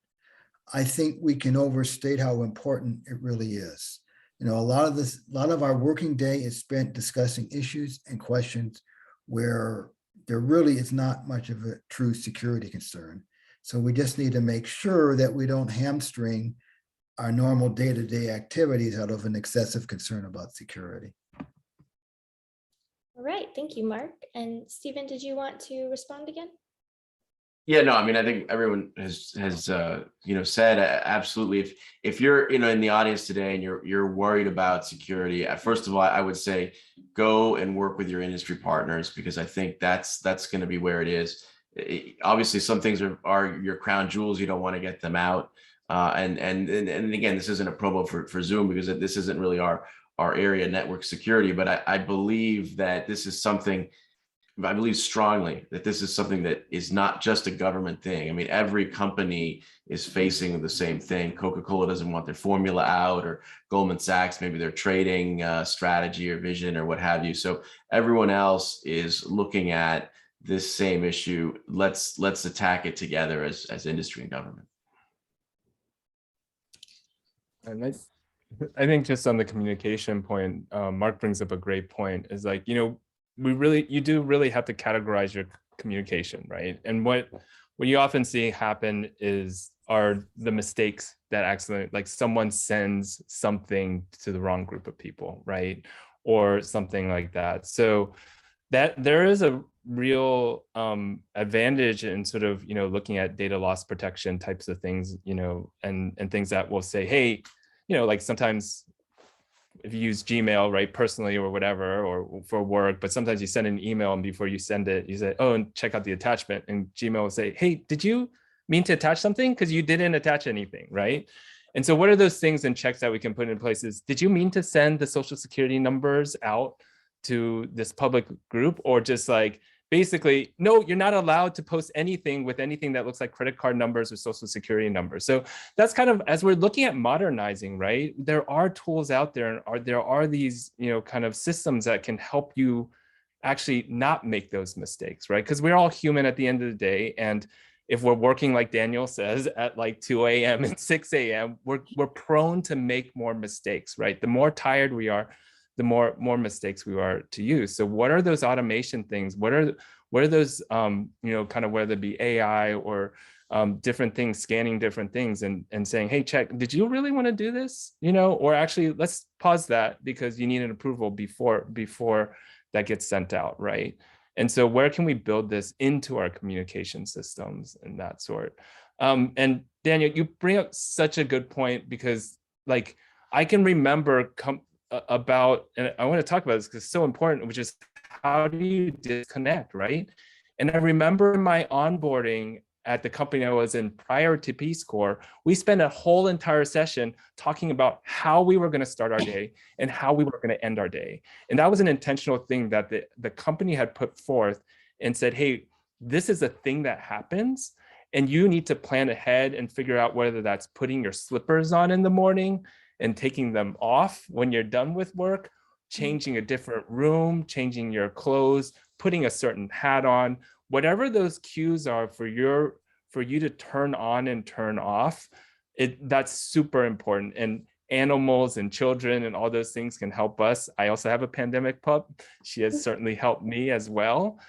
I think we can overstate how important it really is. A lot of our working day is spent discussing issues and questions where there really is not much of a true security concern. So we just need to make sure that we don't hamstring our normal day-to-day activities out of an excessive concern about security. All right, thank you, Mark. And Stephen, did you want to respond again? Yeah, no, I mean, I think everyone has said absolutely. If you're in the audience today and you're worried about security, first of all, I would say go and work with your industry partners, because I think that's going to be where it is. Obviously, some things are your crown jewels. You don't want to get them out. And again, this isn't a promo for Zoom, because this isn't really our area, network security. But I believe that this is something. I believe strongly that this is something that is not just a government thing. I mean, every company is facing the same thing. Coca-Cola doesn't want their formula out, or Goldman Sachs, maybe their trading strategy or vision or what have you. So everyone else is looking at this same issue. Let's attack it together as industry and government. And I think just on the communication point, Mark brings up a great point, is like, you do really have to categorize your communication, right? And what you often see happen are the mistakes that accidentally, like someone sends something to the wrong group of people, right? or something like that. So that there is a real advantage in sort of, looking at data loss protection types of things, and things that will say, hey, like sometimes if you use Gmail, right, personally or whatever, or for work, but sometimes you send an email and before you send it, you say, oh, and check out the attachment. And Gmail will say, hey, did you mean to attach something? Because you didn't attach anything, right? And so what are those things and checks that we can put in places? Did you mean to send the social security numbers out to this public group, or just like, basically, no, you're not allowed to post anything with anything that looks like credit card numbers or social security numbers. So that's kind of, as we're looking at modernizing, right, there are tools out there, and there are these, kind of systems that can help you actually not make those mistakes, right? Because we're all human at the end of the day. And if we're working, like Daniel says, at like 2 a.m. and 6 a.m., we're prone to make more mistakes, right? The more tired we are, the more mistakes we are to use. So what are those automation things? What are those, kind of, whether it be AI or different things, scanning different things and saying, hey, check, did you really want to do this? Or actually, let's pause that because you need an approval before that gets sent out, right? And so where can we build this into our communication systems and that sort? And Daniel, you bring up such a good point, because like I can remember about, and I want to talk about this because it's so important, which is how do you disconnect, right? And I remember in my onboarding at the company I was in prior to Peace Corps, we spent a whole entire session talking about how we were going to start our day and how we were going to end our day. And that was an intentional thing that the company had put forth and said, hey, this is a thing that happens, and you need to plan ahead and figure out whether that's putting your slippers on in the morning and taking them off when you're done with work, changing a different room, changing your clothes, putting a certain hat on, whatever those cues are for you to turn on and turn off, that's super important. And animals and children and all those things can help us. I also have a pandemic pup. She has certainly helped me as well.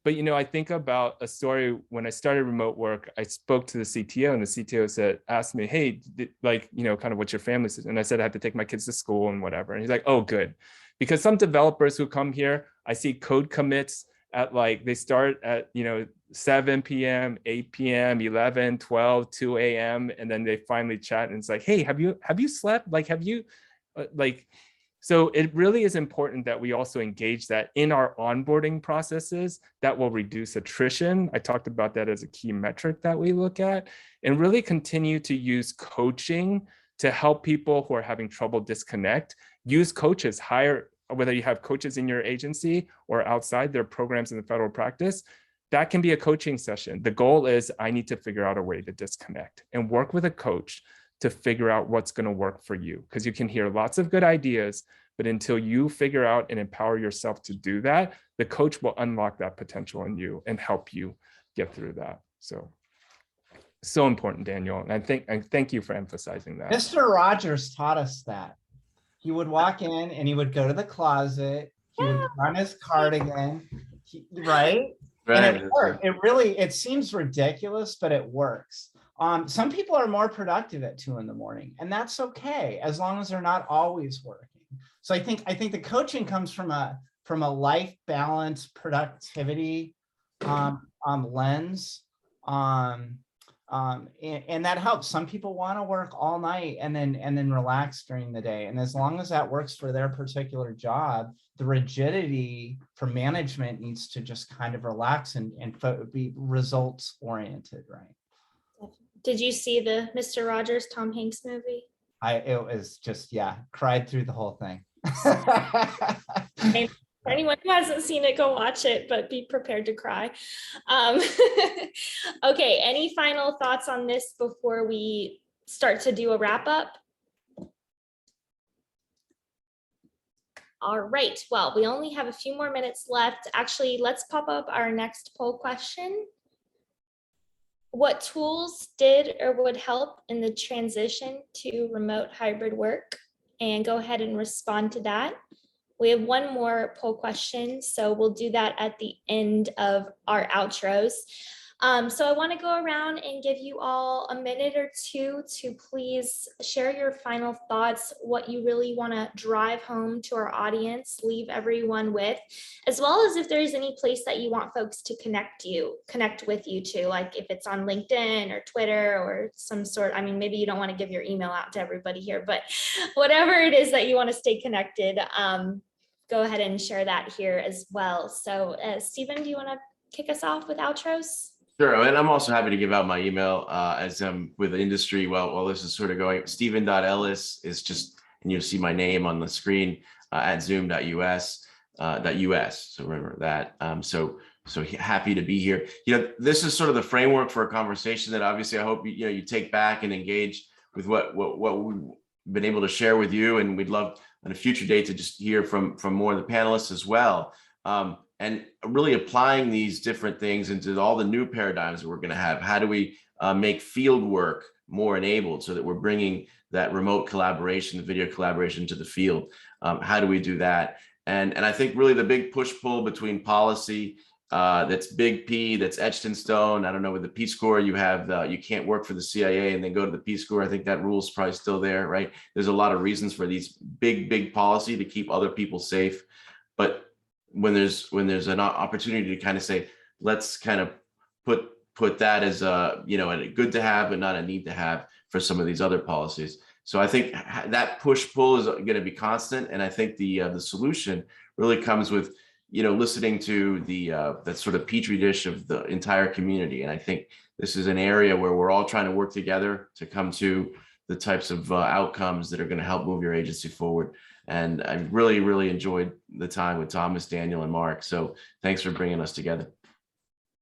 But I think about a story when I started remote work. I spoke to the CTO, and the CTO asked me, hey, kind of what's your family? And I said I had to take my kids to school and whatever. And he's like, oh, good. Because some developers who come here, I see code commits at they start at 7 p.m., 8 p.m., 11, 12, 2 a.m. And then they finally chat and it's like, hey, have you slept? So it really is important that we also engage that in our onboarding processes. That will reduce attrition. I talked about that as a key metric that we look at, and really continue to use coaching to help people who are having trouble disconnect. Use coaches, whether you have coaches in your agency or outside, there are programs in the federal practice. That can be a coaching session. The goal is I need to figure out a way to disconnect and work with a coach to figure out what's going to work for you. Because you can hear lots of good ideas, but until you figure out and empower yourself to do that, the coach will unlock that potential in you and help you get through that. So important, Daniel. And I thank you for emphasizing that. Mr. Rogers taught us that. He would walk in and he would go to the closet. He would put on his cardigan, right? And it worked. It seems ridiculous, but it works. Some people are more productive at 2 a.m, and that's okay as long as they're not always working. So I think the coaching comes from a life balance, productivity lens, and that helps. Some people want to work all night and then relax during the day, and as long as that works for their particular job, the rigidity for management needs to just kind of relax and be results oriented, right? Did you see the Mr. Rogers Tom Hanks movie? It was just, cried through the whole thing. For anyone who hasn't seen it, go watch it, but be prepared to cry. Okay, any final thoughts on this before we start to do a wrap up? All right, well, we only have a few more minutes left. Actually, let's pop up our next poll question. What tools did or would help in the transition to remote hybrid work? And go ahead and respond to that. We have one more poll question, so we'll do that at the end of our outros. So I want to go around and give you all a minute or two to please share your final thoughts, what you really want to drive home to our audience, leave everyone with, as well as if there's any place that you want folks to connect with you to, like if it's on LinkedIn or Twitter or some sort. I mean, maybe you don't want to give your email out to everybody here, but whatever it is that you want to stay connected, go ahead and share that here as well. So Stephen, do you want to kick us off with outros? Sure, and I'm also happy to give out my email as I'm with the industry while this is sort of going. Stephen.ellis is just, and you'll see my name on the screen at zoom.us. So remember that. So happy to be here. This is sort of the framework for a conversation that obviously I hope you take back and engage with what we've been able to share with you, and we'd love on a future date to just hear from more of the panelists as well. And really applying these different things into all the new paradigms that we're going to have. How do we make field work more enabled so that we're bringing that remote collaboration, the video collaboration to the field? How do we do that? And I think really the big push-pull between policy, that's big P, that's etched in stone. I don't know, with the Peace Corps, you have you can't work for the CIA and then go to the Peace Corps. I think that rule is probably still there, right? There's a lot of reasons for these big policy to keep other people safe. But when there's an opportunity to kind of say, let's kind of put that as a a good to have but not a need to have for some of these other policies. So I think that push pull is going to be constant, and I think the solution really comes with listening to that sort of petri dish of the entire community. And I think this is an area where we're all trying to work together to come to the types of outcomes that are going to help move your agency forward. And I really enjoyed the time with Thomas, Daniel, and Mark. So thanks for bringing us together.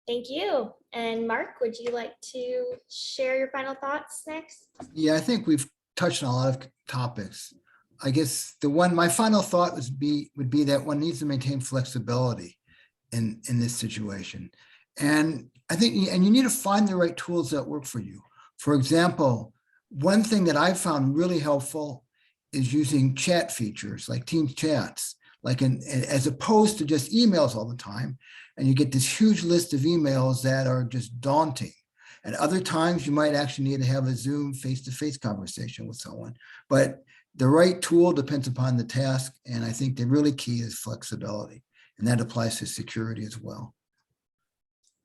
Thank you. And Mark, would you like to share your final thoughts next? Yeah, I think we've touched on a lot of topics. I guess my final thought would be that one needs to maintain flexibility in this situation. And I think, and you need to find the right tools that work for you. For example, one thing that I've found really helpful is using chat features like Teams chats, as opposed to just emails all the time. And you get this huge list of emails that are just daunting. At other times, you might actually need to have a Zoom face-to-face conversation with someone. But the right tool depends upon the task. And I think the really key is flexibility. And that applies to security as well.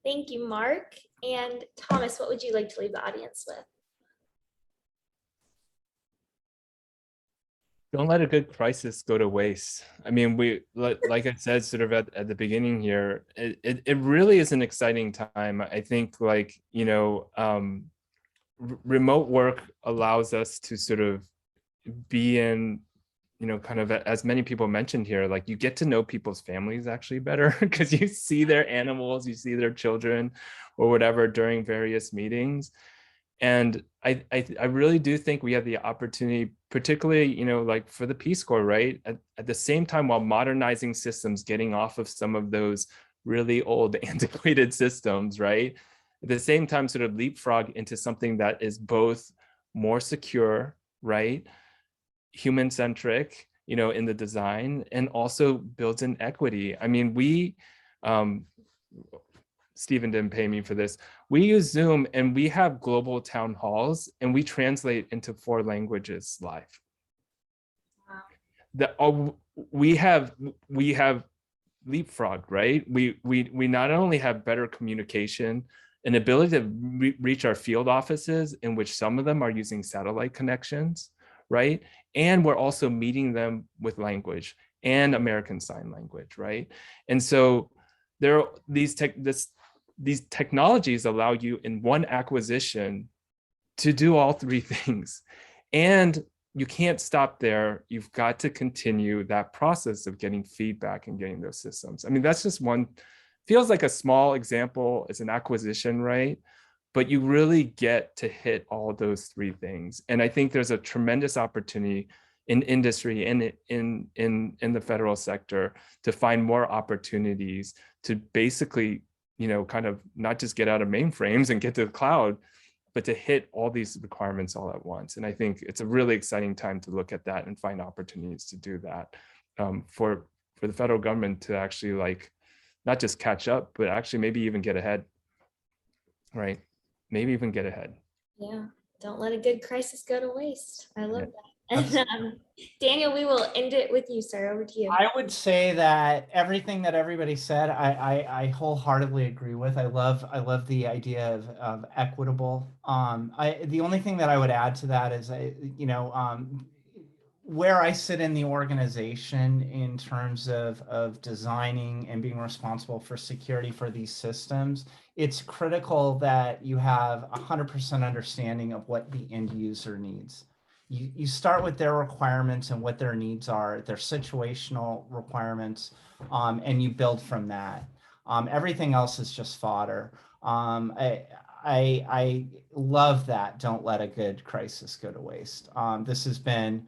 Thank you, Mark. And Thomas, what would you like to leave the audience with? Don't let a good crisis go to waste. I mean, like I said, sort of at the beginning here, it really is an exciting time. I think remote work allows us to sort of be in, kind of as many people mentioned here, like you get to know people's families actually better because you see their animals, you see their children or whatever during various meetings. And I really do think we have the opportunity, particularly, like for the Peace Corps, right? At the same time, while modernizing systems, getting off of some of those really old antiquated systems, right? At the same time, sort of leapfrog into something that is both more secure, right? Human-centric, in the design, and also builds in equity. I mean, Stephen didn't pay me for this. We use Zoom and we have global town halls and we translate into 4 languages live. Wow. We have leapfrog, right? We not only have better communication, an ability to reach our field offices, in which some of them are using satellite connections, right? And we're also meeting them with language and American Sign Language, right? And so there are these technologies allow you in one acquisition to do all 3 things. And you can't stop there. You've got to continue that process of getting feedback and getting those systems. I mean, that's just one, feels like a small example. It's an acquisition, right? But you really get to hit all those 3 things. And I think there's a tremendous opportunity in industry and in the federal sector to find more opportunities to basically, kind of not just get out of mainframes and get to the cloud, but to hit all these requirements all at once. And I think it's a really exciting time to look at that and find opportunities to do that for the federal government to actually not just catch up, but actually maybe even get ahead. right? Maybe even get ahead. Yeah, don't let a good crisis go to waste. I love Yeah. that. And Daniel, we will end it with you, sir. Over to you. I would say that everything that everybody said, I wholeheartedly agree with. I love the idea of equitable. The only thing that I would add to that is, where I sit in the organization in terms of designing and being responsible for security for these systems, it's critical that you have 100% understanding of what the end user needs. You start with their requirements and what their needs are, their situational requirements, and you build from that. Everything else is just fodder. I love that. Don't let a good crisis go to waste. This has been,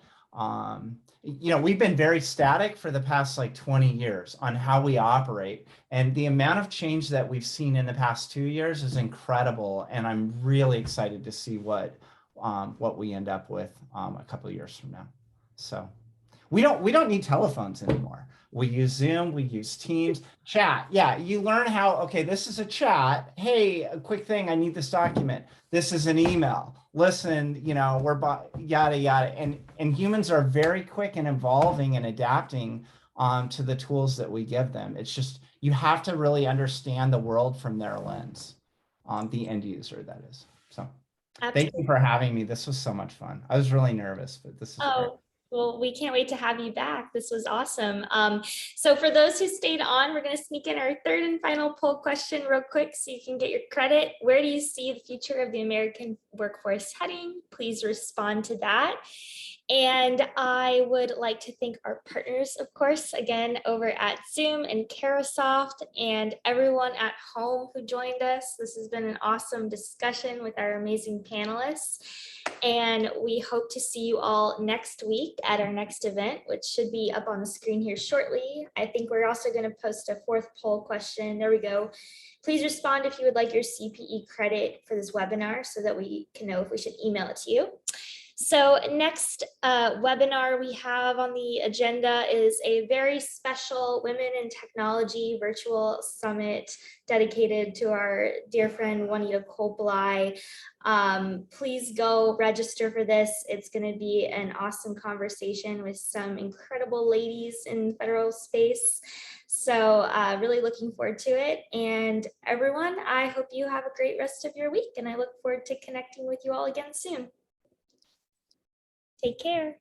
we've been very static for the past like 20 years on how we operate. And the amount of change that we've seen in the past 2 years is incredible. And I'm really excited to see what we end up with a couple of years from now. So we don't need telephones anymore. We use Zoom, we use Teams, chat. Yeah, you learn how, okay, this is a chat. Hey, a quick thing, I need this document. This is an email. Listen, we're yada, yada. And humans are very quick and evolving and adapting to the tools that we give them. It's just, you have to really understand the world from their lens, the end user, that is. So thank you for having me. This was so much fun. I was really nervous, but this is great. Well, we can't wait to have you back. This was awesome. So for those who stayed on, we're going to sneak in our third and final poll question real quick so you can get your credit. Where do you see the future of the American workforce heading? Please respond to that. And I would like to thank our partners, of course, again, over at Zoom and Carosoft and everyone at home who joined us. This has been an awesome discussion with our amazing panelists. And we hope to see you all next week at our next event, which should be up on the screen here shortly. I think we're also going to post a fourth poll question. There we go. Please respond if you would like your CPE credit for this webinar so that we can know if we should email it to you. So next webinar we have on the agenda is a very special Women in Technology virtual summit dedicated to our dear friend Juanita Kopelai. Please go register for this. It's going to be an awesome conversation with some incredible ladies in federal space. So really looking forward to it. And everyone, I hope you have a great rest of your week, and I look forward to connecting with you all again soon. Take care.